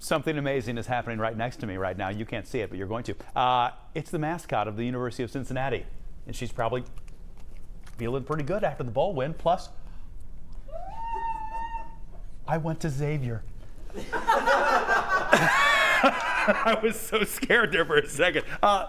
Something amazing is happening right next to me right now. You can't see it, but you're going to. It's the mascot of the University of Cincinnati, and she's probably feeling pretty good after the bowl win. Plus, I went to Xavier. I was so scared there for a second.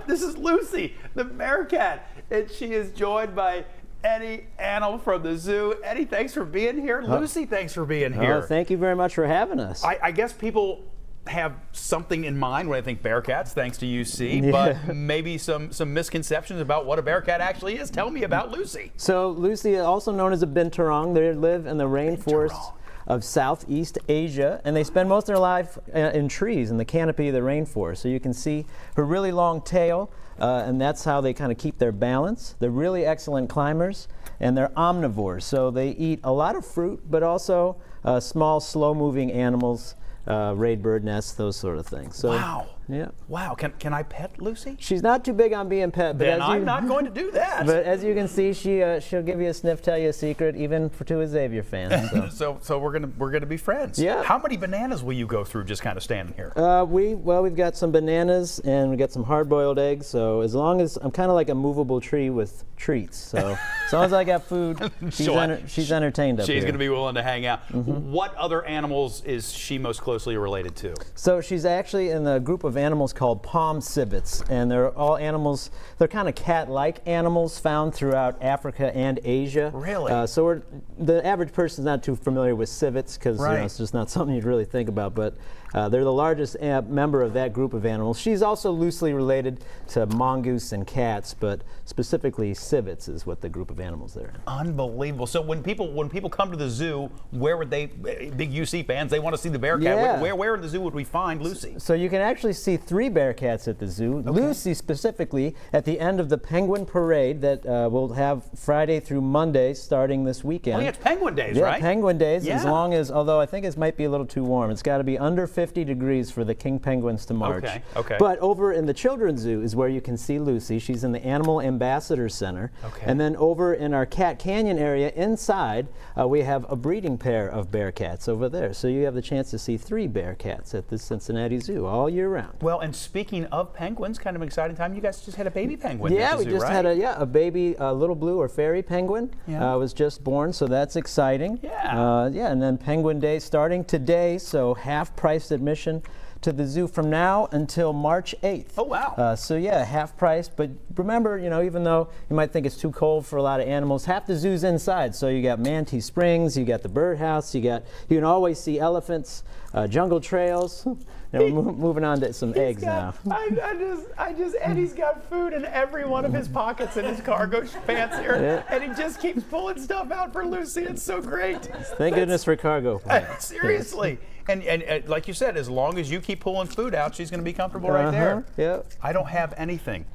This is Lucy, the Bearcat, and she is joined by Eddie Annal from the zoo. Eddie, thanks for being here. Lucy, thanks for being here. Thank you very much for having us. I guess people have something in mind when I think Bearcats, thanks to UC, Yeah. but maybe some misconceptions about what a Bearcat actually is. Tell me about Lucy. So Lucy, also known as a binturong, they live in the rainforest of Southeast Asia, and they spend most of their life in trees in the canopy of the rainforest. So you can see her really long tail, and that's how they kind of keep their balance. They're really excellent climbers, and they're omnivores. So they eat a lot of fruit, but also small, slow-moving animals, raid bird nests, those sort of things. So, wow. Yeah. Wow. Can I pet Lucy? She's not too big on being pet. But then I'm not going to do that. But as you can see, she'll give you a sniff, tell you a secret, even to a Xavier fan. So we're gonna be friends. Yeah. How many bananas will you go through just kind of standing here? We've got some bananas and we've got some hard-boiled eggs. So as long as I'm kind of like a movable tree with treats. So as long as I got food, she's entertained up here. She's going to be willing to hang out. What other animals is she most closely related to? So she's actually in the group of animals called palm civets, and they're all animals. They're kind of cat-like animals found throughout Africa and Asia. Really? So the average person's not too familiar with civets because it's just not something you'd really think about. But they're the largest member of that group of animals. She's also loosely related to mongoose and cats, but specifically civets is what the group of animals they're in. Unbelievable. So when people come to the zoo, where would they? Big UC fans, they want to see the Bearcat. Yeah. Where in the zoo would we find Lucy? So you can actually see 3 Bearcats at the zoo. Okay. Lucy specifically at the end of the Penguin Parade that we'll have Friday through Monday starting this weekend. Oh yeah, it's Penguin Days, right? Yeah, Penguin Days. Yeah. As long as, although I think it might be a little too warm, it's got to be under 50 degrees for the king penguins to march. Okay. But over in the Children's Zoo is where you can see Lucy. She's in the Animal Ambassador Center. Okay. And then over in our Cat Canyon area inside, we have a breeding pair of Bearcats over there. So you have the chance to see 3 Bearcats at the Cincinnati Zoo all year round. Well, and speaking of penguins, kind of an exciting time. You guys just had a baby penguin. Yeah, at the we zoo, just right? had a baby little blue or fairy penguin was just born, so that's exciting. Yeah. And then Penguin Day starting today, so half-price admission to the zoo from now until March 8th. Oh, wow. So yeah, half price, but remember, even though you might think it's too cold for a lot of animals, half the zoo's inside. So you got Manatee Springs, you got the birdhouse, you can always see elephants, jungle trails. We're moving on to some eggs now. Eddie's got food in every one of his pockets in his cargo pants here, and he just keeps pulling stuff out for Lucy. It's so great. Thank goodness for cargo pants. Seriously. And like you said, as long as you keep pulling food out, she's going to be comfortable right there. Yep. I don't have anything.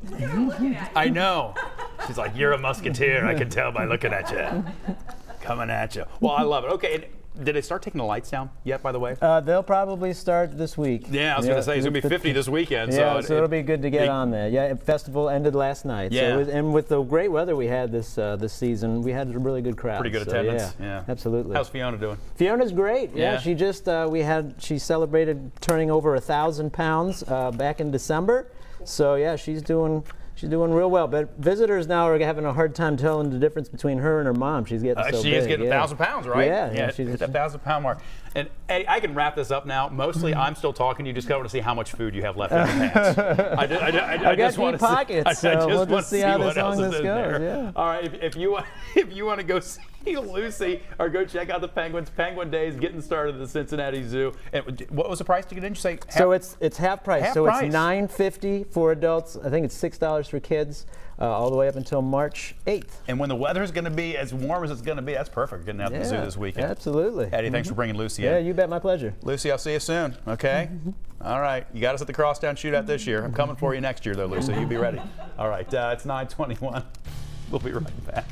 I know. She's like, you're a musketeer. I can tell by looking at you. Coming at you. Well, I love it. Okay. And did they start taking the lights down yet, by the way? They'll probably start this week. Yeah, I was going to say, it's going to be 50 this weekend. Yeah, so it'll be good to get on there. Yeah, festival ended last night. Yeah. So and with the great weather we had this season, we had a really good crowd. Pretty good attendance. Yeah, absolutely. How's Fiona doing? Fiona's great. Yeah, she just, she celebrated turning over 1,000 pounds back in December. So yeah, she's doing real well, but visitors now are having a hard time telling the difference between her and her mom. She's getting so big. She is getting 1,000 pounds, right? Yeah, she's at that 1,000-pound mark. And Eddie, I can wrap this up now. Mostly, I'm still talking. You just want to see how much food you have left in your pants. I just want to pockets, so we'll just see how this goes. Yeah. All right, if you want to go see Lucy, or go check out the Penguins. Penguin Days getting started at the Cincinnati Zoo. And what was the price to get in? You say so it's half price. Half so price. It's $9.50 for adults. I think it's $6 for kids, all the way up until March 8th. And when the weather's going to be as warm as it's going to be, that's perfect. Getting out to the zoo this weekend. Absolutely. Eddie, thanks for bringing Lucy in. Yeah, you bet. My pleasure. Lucy, I'll see you soon. Okay. All right. You got us at the Crosstown Shootout this year. I'm coming for you next year, though, Lucy. You be ready. All right. It's 9:21. We'll be right back.